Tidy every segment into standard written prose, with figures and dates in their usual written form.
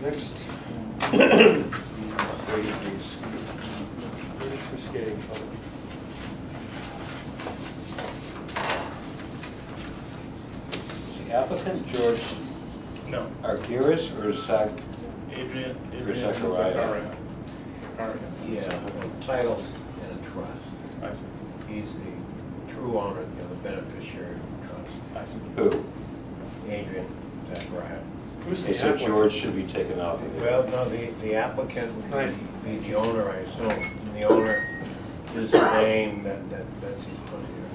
Next. For skating color. Is the applicant George No. Argyris or Zach? Adrian Zachariah. Zachariah. Yeah, titles in a trust. I see. He's the true owner, the beneficiary of the trust. I see. Who? Adrian Zachariah. Who's Okay, the so applicant? George should be taken off of there. Well, no, the applicant Right. would be the owner, I assume. And the owner is the name that's put here.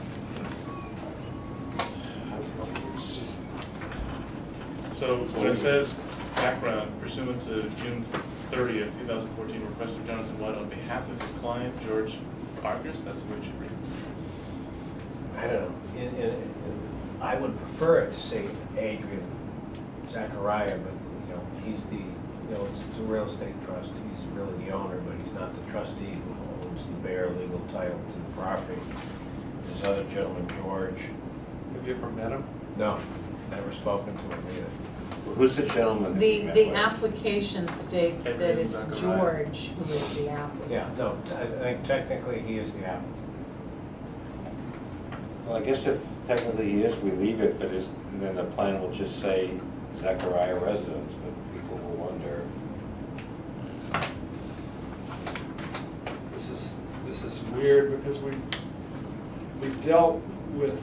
So when it says background pursuant to June 30th, 2014, request of Jonathan White on behalf of his client, George Argus, that's the way it should read. I don't know. I would prefer it to say Adrian Zachariah, but he's the, it's a real estate trust. He's really the owner, but he's not the trustee who owns the bare legal title to the property. This other gentleman, George. Have you ever met him? No, never spoken to him either. Who's the gentleman? that you met The with? application states that Adrian it's Zachariah. George who is the applicant. Yeah, no, I think technically he is the applicant. Well, I guess if technically he is, we leave it, but then the plan will just say Zachariah residence, but people will wonder. This is weird because we dealt with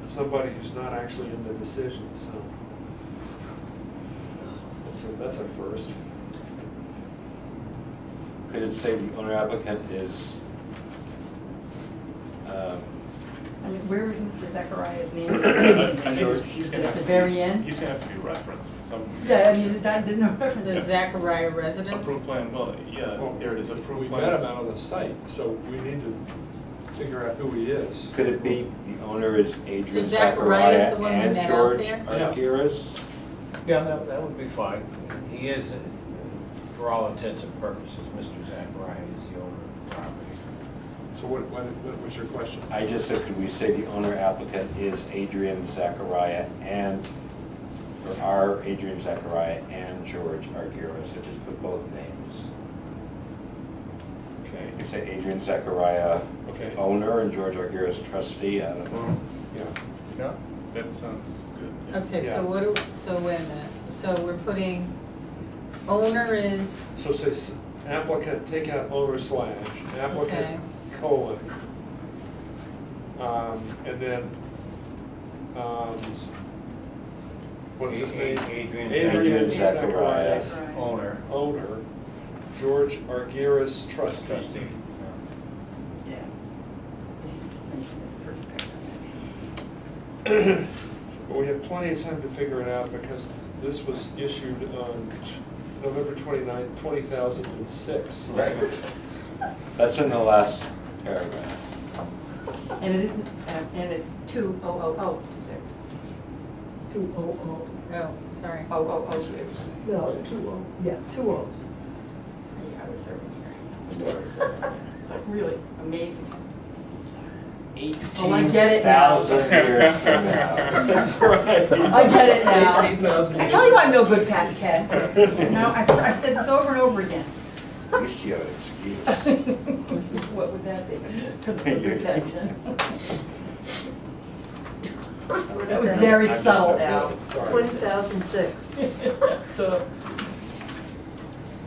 somebody who's not actually in the decision, so that's a first. Could it say the owner applicant is, I mean, where is Mr. Zachariah's name? I think he's going to At have the to very be, end? He's going to have to be referenced in some. Yeah, I mean, there's no reference. The Zachariah residence? Approved plan, well, yeah, Well, there it is, We approved met him plans. out on the site, so we need to figure out who he is. could it be the owner is Adrian So Zachariah is Zachariah the one we and met out George there? Yeah. Argyris? Yeah, that would be fine. He is, for all intents and purposes, Mr. Zachariah is the owner of the property. So what was your question? I just said, could we say the owner applicant is Adrian Zachariah or are Adrian Zachariah and George Argyris? So just put both names. Okay. You could say Adrian Zachariah Okay. owner and George Argyris trustee, I don't know. Yeah. Yeah. That sounds good. Yeah. Okay, Yeah. so wait a minute. So we're putting, owner is, So say applicant, take out owner slash, okay, applicant colon. And then, what's his name? Adrian Zachariah. Owner. Owner, George Argyris trustee. Trustee. Yeah. This is the first paragraph. But we have plenty of time to figure it out because this was issued on November 29th, 2006. Right. That's in the last paragraph. And it isn't, and it's 2006. 200. oh, sorry. 0006. No, 20. Yeah, 2 O's. Yeah, I was serving here. It's like really amazing. 18,000 years from now. That's right. I get it now. 18,000 I tell you I'm no good past 10. No, I've said this over and over again. At least you have an excuse. What would that be? Good past 10. That was very I'm just subtle, no Al. good. 2006. So,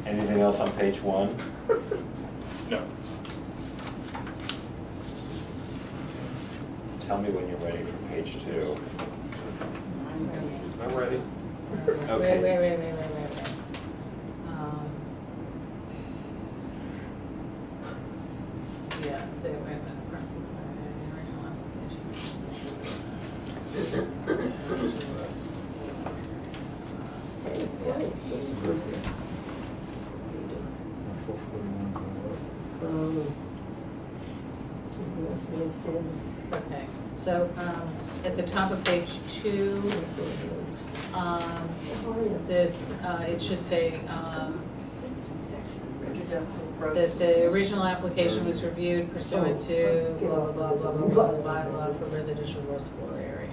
Anything else on page 1? No. Tell me when you're ready for page 2. I'm ready. Okay. Wait. Yeah, wait a minute, process, the original application. Okay, so at the top of page 2, this, it should say that the original application was reviewed pursuant to blah, blah, blah, blah, blah, blah, bylaw for residential reservoir area.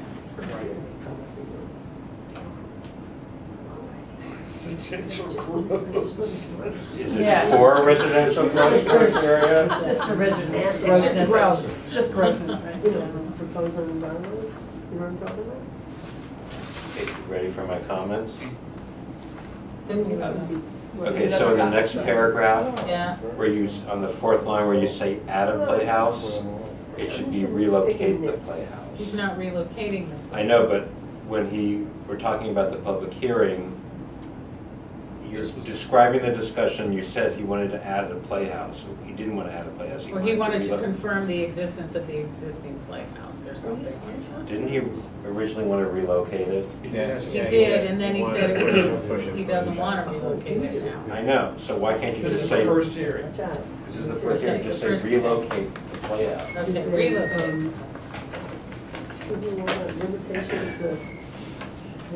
residential gross. Is it Yeah. for residential growth criteria? Just for residents. It's It's just just gross. gross. Just grossness, right? You know, proposed on the bylaws, you know what I'm talking about? Okay, ready for my comments? Then we- Okay, so in the next paragraph, Yeah, where you, on the fourth line where you say add a playhouse, it should be relocate the playhouse. he's not relocating them. I know, but when we're talking about the public hearing, you're This was- describing the discussion, you said he wanted to add a playhouse. He didn't want to add a playhouse. Or he wanted to relocate. confirm the existence of the existing playhouse or something like that. Didn't he originally want to relocate it? Yeah, He yeah, did, yeah. and then he Wanted said it to was, push it he for doesn't the want to shop. relocate it now. I know, so why can't you This just is say, the first hearing. this is the first hearing, Okay, just the say first- relocate the playhouse. Okay, relocate. Should we want a limitation of the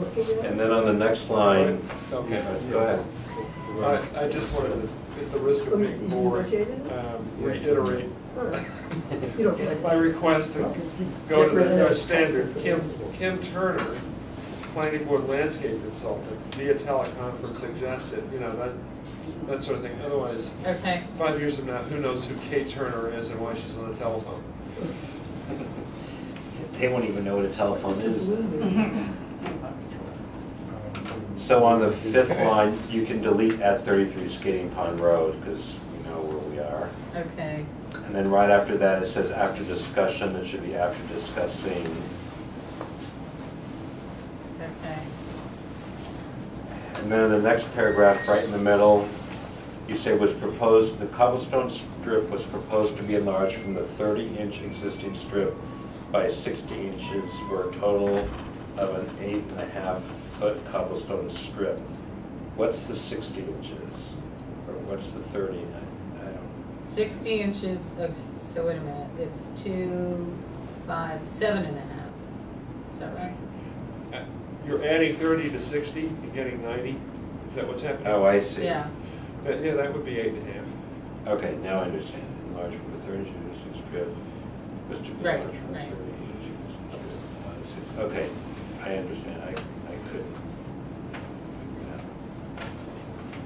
working area? And then on the next line, Okay. go ahead. I just wanted to, at the risk of being bored, reiterate You don't like. my request to go to the standard. Kim Turner, planning board landscape consultant, via teleconference suggested, that sort of thing. Otherwise, Okay, 5 years from now, who knows who Kate Turner is and why she's on the telephone? They won't even know what a telephone is. So on the fifth line, you can delete at 33 Skating Pond Road, because we know where we are. okay, And then right after that, it says after discussion, it should be after discussing. okay. And then in the next paragraph, right in the middle, you say was proposed, the cobblestone strip was proposed to be enlarged from the 30-inch existing strip by 60 inches for a total of an 8.5-foot cobblestone strip. What's the 60 inches? Or what's the 30? I don't. 60 inches of, so wait a minute, it's 2, 5, 7.5. Is that right? You're adding 30 to 60, you're getting 90? Is that what's happening? Oh, I see. Yeah, Yeah, that would be 8.5. Okay, now I understand. Enlarged from the 30 inch strip was to be Right, enlarged from the right. 30 inch. Okay, I understand. I couldn't.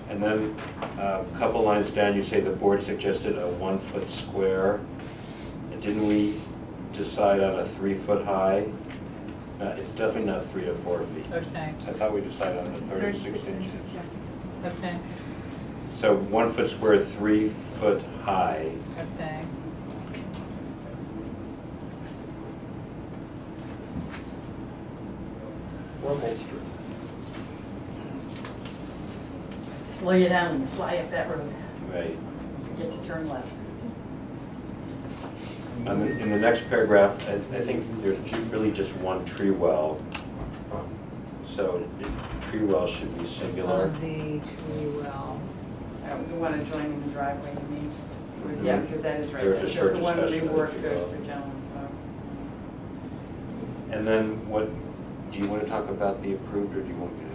And then a couple lines down, you say the board suggested a 1-foot square. And didn't we decide on a 3-foot high? It's definitely not 3 to 4 feet. okay, I thought we decided on the 36 inches. okay, So 1 foot square, 3 foot high. okay. Rumble Street. Slow you down when you fly up that road. Right. Get to turn left. In the next paragraph, I think there's really just one tree well. So tree well should be singular. On the tree well. The one adjoining the driveway, you mean? Mhm. Yeah, because that is right. There was a That's short just the one we discussion of the worked tree good well. for gentlemen, so. And then what, do you want to talk about the approved or do you want me to?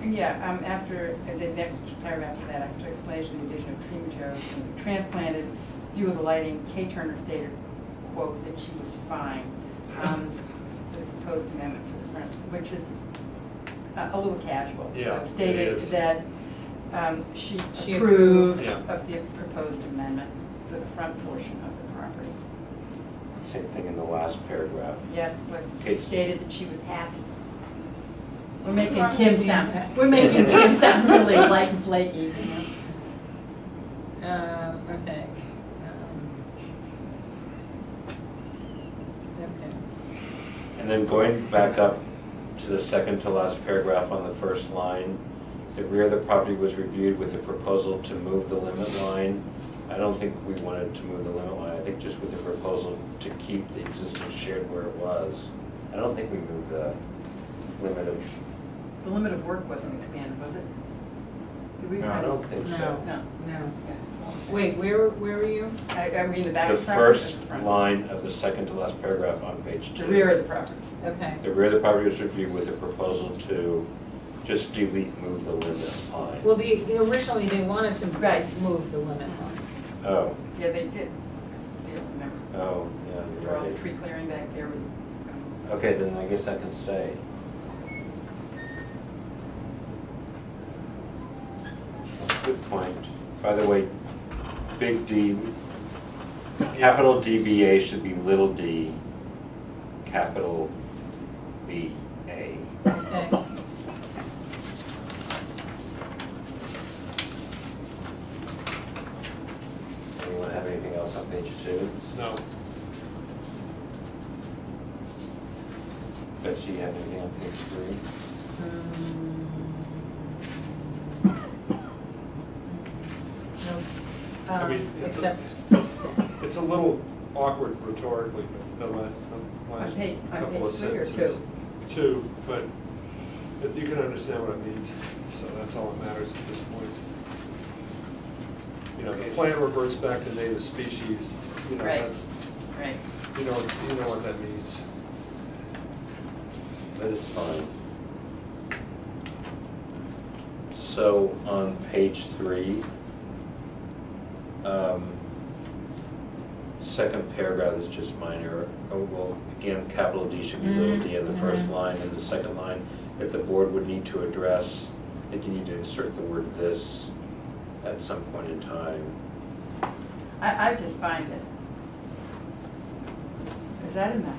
Yeah, after, the next paragraph of that, after explanation of the addition of tree materials and transplanted, view of the lighting, Kay Turner stated, quote, that she was fine for the proposed amendment for the front, which is a little casual. Yeah, So it it stated is. that she She approved Yeah. of the proposed amendment for the front portion of the property. Same thing in the last paragraph. Yes, but Okay. stated that she was happy. We're Wrong making with Kim being sound, happy. we're making Kim sound really light and flaky, you know? Okay. Okay. And then going back up to the second to last paragraph on the first line, the rear of the property was reviewed with a proposal to move the limit line. I don't think we wanted to move the limit line. I think just with the proposal to keep the existing shed where it was. I don't think we moved the limit of, The limit of work wasn't expanded, was it? Did we? no, I don't think so. No. No. Wait, where are you? Are we in the back The of the property? or first the front? line of the second to last paragraph on page 2. The rear of the property. Okay. The rear of the property was reviewed with a proposal to just delete, move the limit line. Well, originally they wanted to Right. move the limit line. Oh, Yeah, they did. I still remember. oh, yeah, There you're were all the right. tree clearing back there. Okay, then I guess I can stay. Good point. By the way, big D, capital DBA should be little d, capital BA. Okay. Anyone have anything else on page 2? No. Betsy, you have anything on page 3? No. I mean, it's a little awkward rhetorically, the last On page couple of 3 or sentences. 2? 2, but you can understand what it means, so that's all that matters at this point. You know, the plan reverts back to native species, you know, Right. that's, Right. you know what that means. That is fine. So on page 3, second paragraph is just minor. Oh, well, again, capital D should be little d in the first line, and the second line, if the board would need to address, I think you need to insert the word "this" at some point in time. I just find it. Is that in that?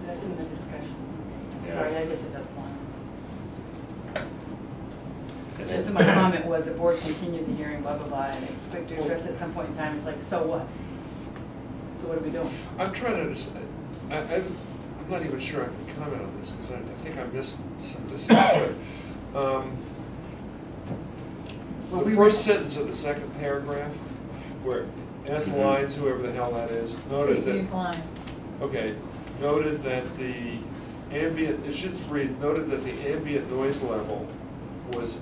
That's in the discussion. Yeah. Sorry, I guess it doesn't belong. And It's just then- my comment was the board continued the hearing, blah, blah, blah, and quick to address at some point in time, it's like, so what? So what are we doing? I'm trying to understand, I'm not even sure I can comment on this, because I think I missed some of this stuff. Well, The we first were- sentence of the second paragraph, where S. Lines, whoever the hell that is, noted C.T. that, Klein. okay, noted that the ambient, it should read, noted that the ambient noise level was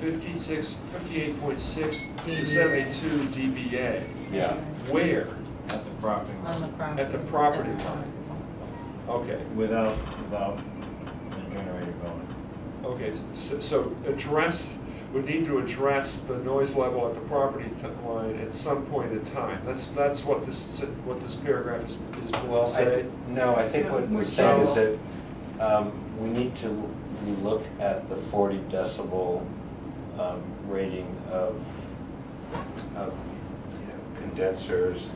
58.6 to dBA. 72 dBA. Yeah. Where? At the property On the line, property. At the property At the line. property. Okay, without the generator going. okay, so address, would need to address the noise level at the property line at some point in time. That's what this paragraph is Well, saying. no, I think That what was more we're saying is general. that we need to relook at the 40 decibel rating of condensers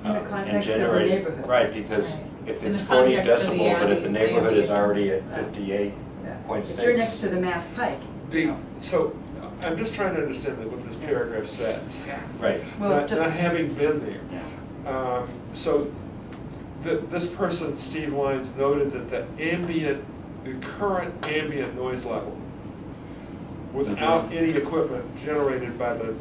In the and context of the generating. neighborhood. Right, because Right. if In it's the 40 context of the decibel, but if the neighborhood is ambient- already at Yeah. 58.6. If you're next to the Mass Pike, you know. So, I'm just trying to understand what this paragraph says. Right. Well, it's Not just, having been there. yeah. So, this person, Steve Lyons, noted that the current ambient noise level, without any equipment generated by this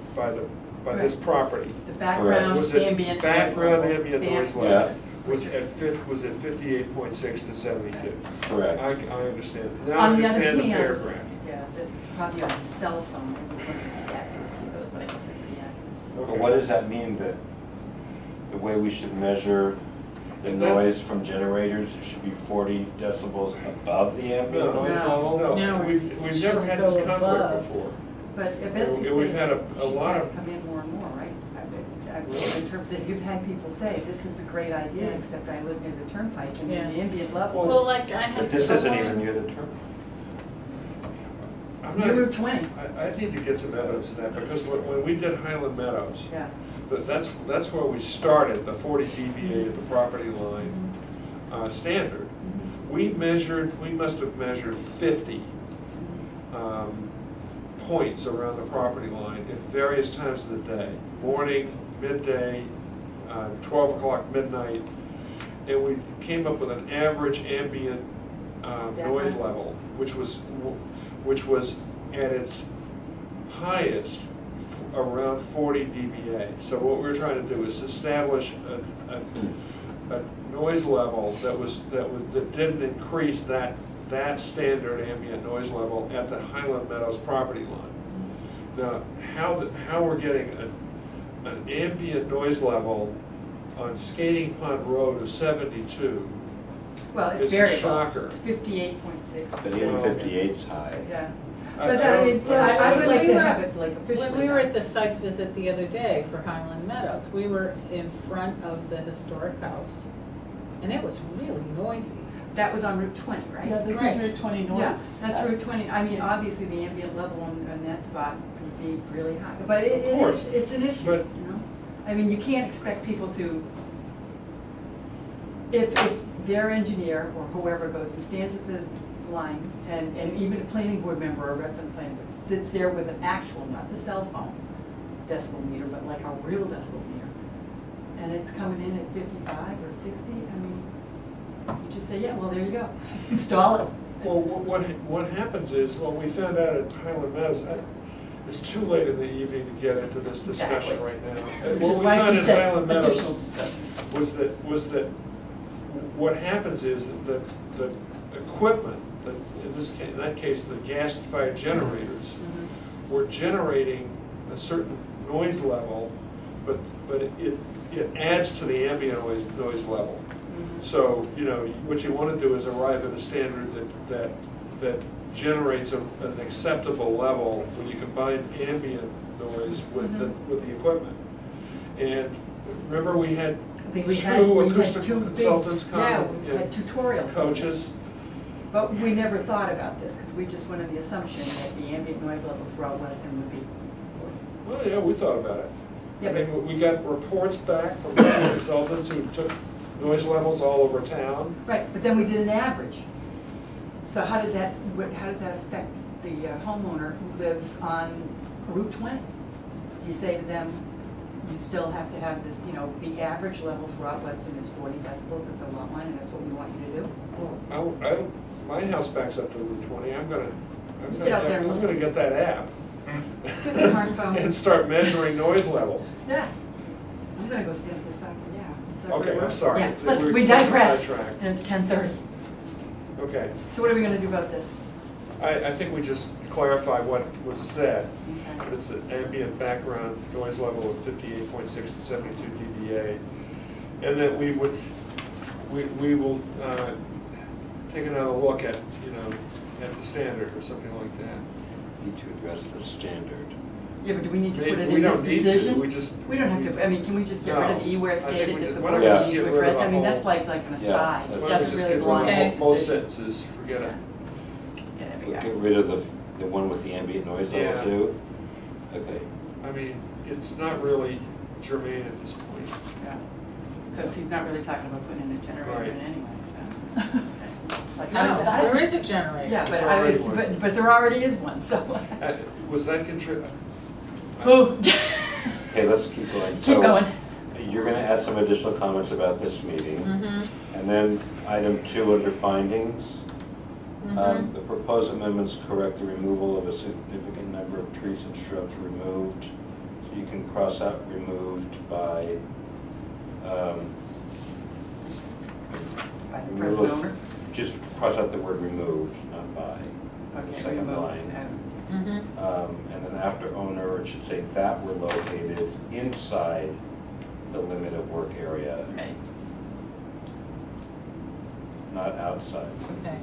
Right. property, The background was it ambient. background noise ambient level. noise Yeah. level was at 58.6 to 72. Correct. I understand. Now I On the other understand the hand, paragraph. yeah, probably on a cell phone, it was one of the accuracy goes, but I guess it could be accurate. But what does that mean, that the way we should measure the That- noise from generators, it should be 40 decibels above the ambient No, noise no, level? No, No, we've it never had this should go conflict above. before. But Betsy We've said had a she's lot had of- it come in more and more, right? I've interpreted, you've had people say, this is a great idea, Yeah. except I live near the turnpike and Yeah. the ambient level. Well, like I had. But this isn't someone- even near the terminal. I'm Near not- Route 20, I need to get some evidence of that, because when we did Highland Meadows, yeah. that's where we started, the 40 dBA at the property line standard. We must have measured 50 points around the property line at various times of the day, morning, midday, 12 o'clock, midnight, and we came up with an average ambient noise level, which was at its highest around 40 dBA. So what we're trying to do is establish a noise level that didn't increase that standard ambient noise level at the Highland Meadows property line. Now, how we're getting an ambient noise level on Skating Pond Road of 72, Well, It's it's a very low. shocker. It's 58.6. But even 58's high. Yeah. I But don't I mean, so I understand would that. like When to we have were- it like officially. When we were done. at the site visit the other day for Highland Meadows, we were in front of the historic house, and it was really noisy. That was on Route 20, right? Yeah, this Right. is Route 20 north. Yeah, that's Route 20. I mean, obviously, the ambient level on that spot would be really high, but Of course. it's an issue, But- you know? I mean, you can't expect people to, if their engineer or whoever goes and stands at the line, and even a planning board member or a rep from the planning board sits there with an actual, not the cell phone decibel meter, but like a real decibel meter, and it's coming in at 55 or 60, I mean, you just say, yeah, well, there you go, install it. Well, what happens is, well, we found out at Highland Meadows, it's too late in the evening to get into this discussion Exactly. right now. Which What is we why found she at said Highland Meadows additional discussion. was that what happens is that the equipment, in that case, the gas-fired generators, were generating a certain noise level, but it adds to the ambient noise level. So, you know, what you want to do is arrive at a standard that generates an acceptable level when you combine ambient noise with the equipment. And remember, we had I think we had two two acoustical big- consultants come Yeah, and we had tutorials. on coaches. this. But we never thought about this, because we just went on the assumption that the ambient noise levels throughout Weston would be. Well, yeah, we thought about it. Yeah, I mean, we got reports back from consultants who took noise levels all over town. Right, but then we did an average. So how does that affect the homeowner who lives on Route 20? You say to them, you still have to have this, you know, the average level throughout Weston is 40 decibels at the lot line, and that's what we want you to do? Well, my house backs up to Route 20. I'm gonna Get out there and listen. get that app Get a smartphone. and start measuring noise levels. Yeah. I'm gonna go stand at the side, yeah. it's up Okay, the I'm road. sorry. Yeah, We're we digress, sidetracked. and it's 10:30. Okay, So what are we gonna do about this? I think we just clarify what was said. Okay. It's an ambient background noise level of 58.6 to 72 dBA. And that we will take another look at, at the standard or something like that. Need to address the standard. Yeah, but do we need to put it We in this don't need to, decision? we just. We don't have to, I mean, can we just get rid of the E where it's No, I think stated we that just- the why board don't we needs just to get rid of address? the I mean, that's whole- like an Yeah, aside, that's Why don't we doesn't just really get rid belong of in Okay. this both decision. sentences, forget it. Yeah, there we We'll go. get rid of the one with the ambient noise level Yeah. too? Okay. I mean, it's not really germane at this point. Yeah. Because he's not really talking about putting in a generator Right. in anyway, so. Okay. It's like, No, how does that- there is a generator. Yeah, There's but already one. but there already is one, so. Was that Oh. Okay, let's keep going. Keep So, going. You're gonna add some additional comments about this meeting. Mm-hmm, And then item 2 under findings. mm-hmm. The proposed amendments correct the removal of a significant number of trees and shrubs removed. So you can cross out removed by, By the removal- present owner? Just cross out the word removed, not by, on the Okay, second removed. line. Mm-hmm. And then after owner, it should say that were located inside the limit of work area, Right. not outside. Okay.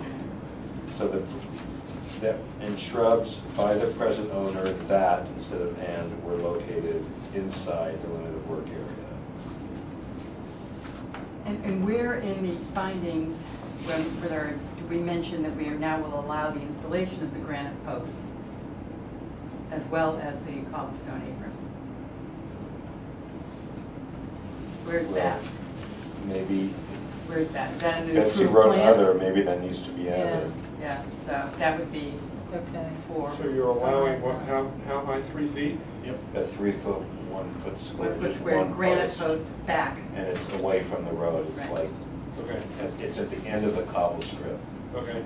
So that, and shrubs by the present owner that instead of and were located inside the limit of work area. And where in the findings, do we mention that we now will allow the installation of the granite posts as well as the cobblestone apron? Where's that? Maybe, Where's that? Is that in the Betsy approved wrote plans? other, maybe that needs to be Yeah, added. yeah, so that would be Okay. for. So you're allowing, how high, 3 feet? Yep. A 3 foot, 1 foot square, 1 foot just square one granite post back. And it's away from the road, it's Right. like, Okay, it's at the end of the cobble strip. okay.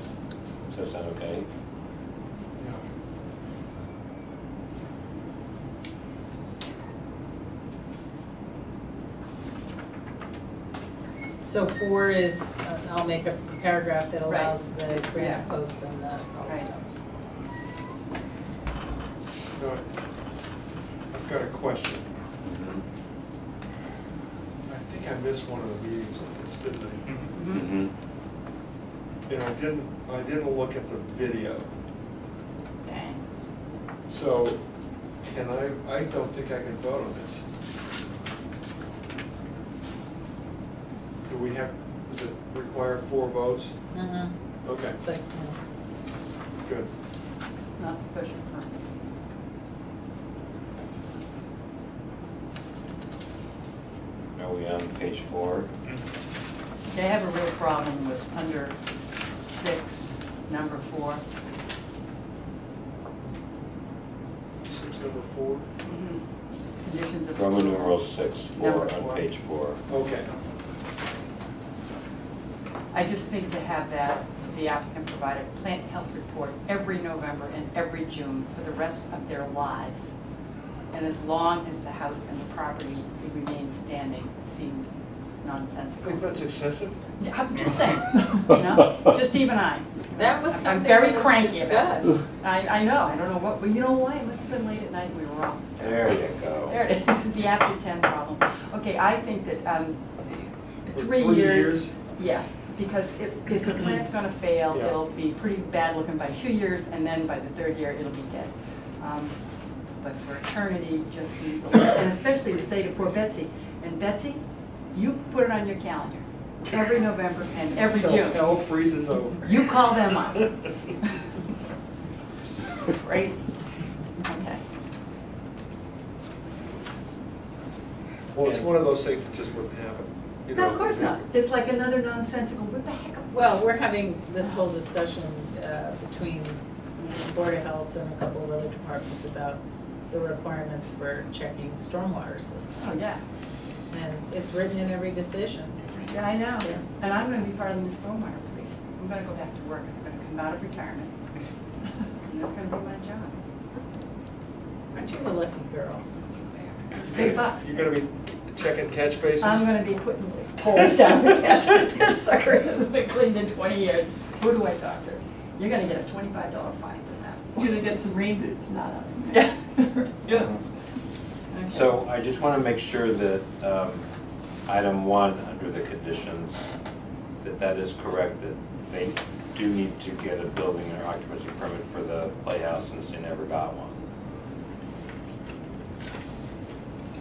So is that okay? Yeah. So 4 is, I'll make a paragraph that Right. allows the Yeah. granite posts and the Right. cobblestones. No, I've got a question. I think I missed one of the meetings on this, didn't I? Mm-hmm. And I didn't look at the video. Okay. So I don't think I can vote on this. Do we have, is it require 4 votes? Okay, It's like, good. Not special permit. Are we on page 4? They have a real problem with under 6, number 4. 6 number 4? Conditions of. Roman numeral 6, 4 Number on 4. page 4. Okay. I just think to have that, the applicant provide a plant health report every November and every June for the rest of their lives. And as long as the house and the property remains standing, seems I nonsensical. think that's excessive. Yeah, I'm just saying, you know, just even I. that was I'm something very that was cranky about this. discussed. I know, I don't know what, but you know why? It must have been late at night and we were wrong. There you go. There it is, this is the after 10 problem. Okay, I think that For 3 3 years, yes, because if the plant's gonna fail, Yeah. it'll be pretty bad looking by 2 years, and then by the 3rd year, it'll be dead. But for eternity, just seems a little, and especially to say to poor Betsy, and Betsy, you put it on your calendar, every November and every So June. hell freezes over. You call them up. Crazy. Okay. Well, it's one of those things that just wouldn't happen. You No, know, of course not. It's like another nonsensical, what the heck? Well, we're having this whole discussion between Board of Health and a couple of other departments about the requirements for checking stormwater systems. Oh, yeah. And it's written in every decision. Yeah, I know. And I'm gonna be part of the stormwater police. I'm gonna go back to work. I'm gonna come out of retirement. And that's gonna be my job. Aren't you the lucky girl? Big bucks. You're gonna be checking catch basins? I'm gonna be putting poles down the catch. This sucker hasn't been cleaned in 20 years. Who do I talk to? You're gonna get a $25 fine for that. You're gonna get some rain boots, not on. Yeah. Yeah. Okay. So I just want to make sure that item 1 under the conditions, that is correct, that they do need to get a building or occupancy permit for the playhouse since they never got one.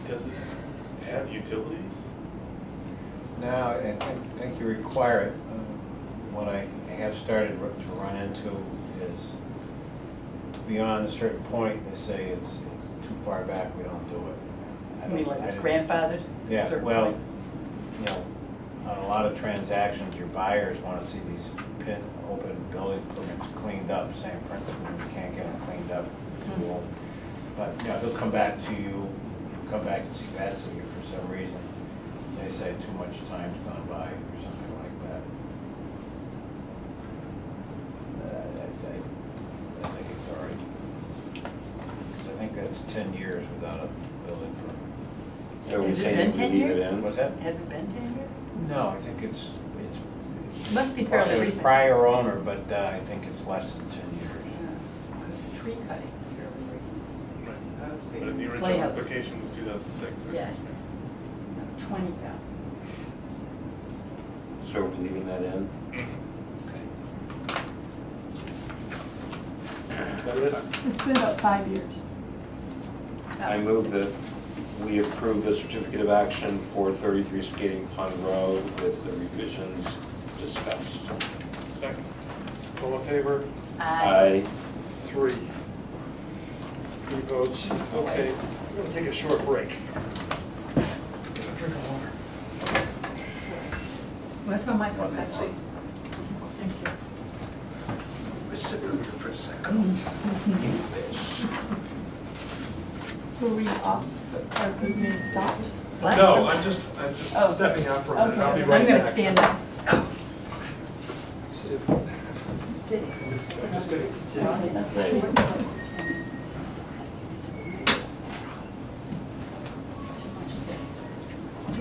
Does it have utilities? No, I think you require it. What I have started to run into is beyond a certain point, they say it's too far back, we don't do it. I mean, like it's grandfathered? at a Yeah, certain well, point? you know, on a lot of transactions, your buyers want to see these open building permits cleaned up, same principle, you can't get them cleaned up. you won't. But, you know, he'll come back to you, he'll come back to see Betsy if for some reason, they say too much time's gone by or something like that. I think it's all right. 'Cause I think that's 10 years without a building permit. So we Has it say been we 10 leave years? it in? What's that? Has it been 10 years? No, I think it's. It must be fairly It was recent. prior owner, but I think it's less than 10 years. Because the tree cutting is fairly recent. Right. But the original Playhouse. application was 2006. right? Yeah. 20,000. So are we leaving that in? Mhm. That it? It's been about 5 years. I move that we approve the certificate of action for 33 Skating Pond Road with the revisions discussed. Second. All in favor? Aye. 3. 3 votes. Okay, we're gonna take a short break. Get a drink of water. Where's my microphone? Let's see. Thank you. Sit over here for a second. Were we off, or was meeting stopped? What? No, I'm just Oh. stepping out for a minute. I'll be Okay. right back. I'm gonna stand up. See if- Sitting. I'm just getting. Too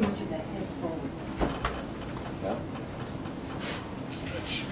much of that head forward. Yeah. Stretch.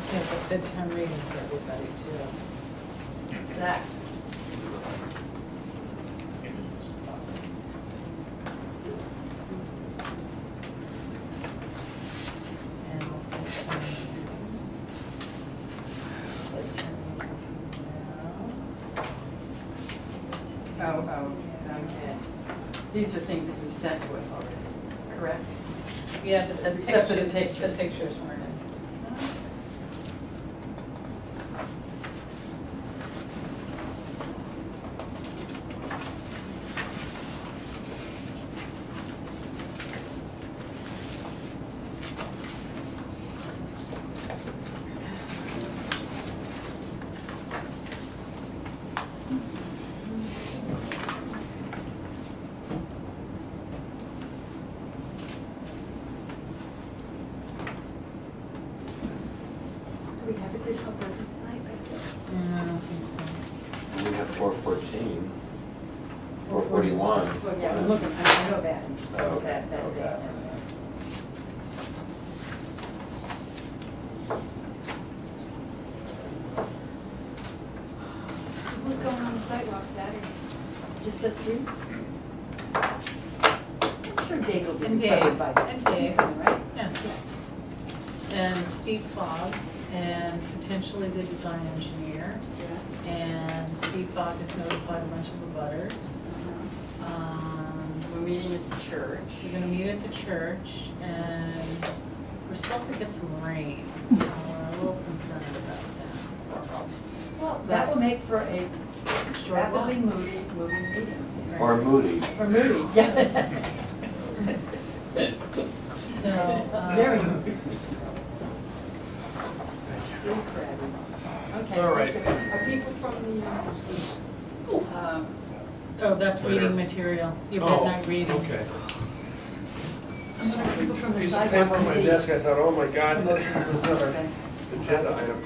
Okay, Good time reading for everybody too. Zach? These are the images. And also time reading now. Okay. These are things that you've sent to us already, correct? Yeah, but the Except for the pictures, the pictures. pictures weren't in. Do we have additional business tonight? I don't think so. We have 414, 441. Well, yeah, I'm looking, I know that. Oh, okay. That Okay. date's down Who's going on the sidewalk Saturday? Just us three? there. I'm sure Dave will be And covered Dave, by that. and Dave. He's coming, right? Yeah. And Steve Fogg, and potentially the design engineer. Yeah. And Steve Fogg has notified a bunch of abutters. We're meeting at the church. We're gonna meet at the church, and we're supposed to get some rain, so we're a little concerned about that. Well, that will make for a Short rapidly walk. moving meeting. Or Moody. Or moody, yeah. So, Very moving. Very crabby. Okay. All right. Are people from the, oh, that's Later. reading material, your Oh, midnight reading. okay. people from the Piece of sidewalk paper on my committee? desk, I thought, oh my God, Motion. another Okay. agenda item.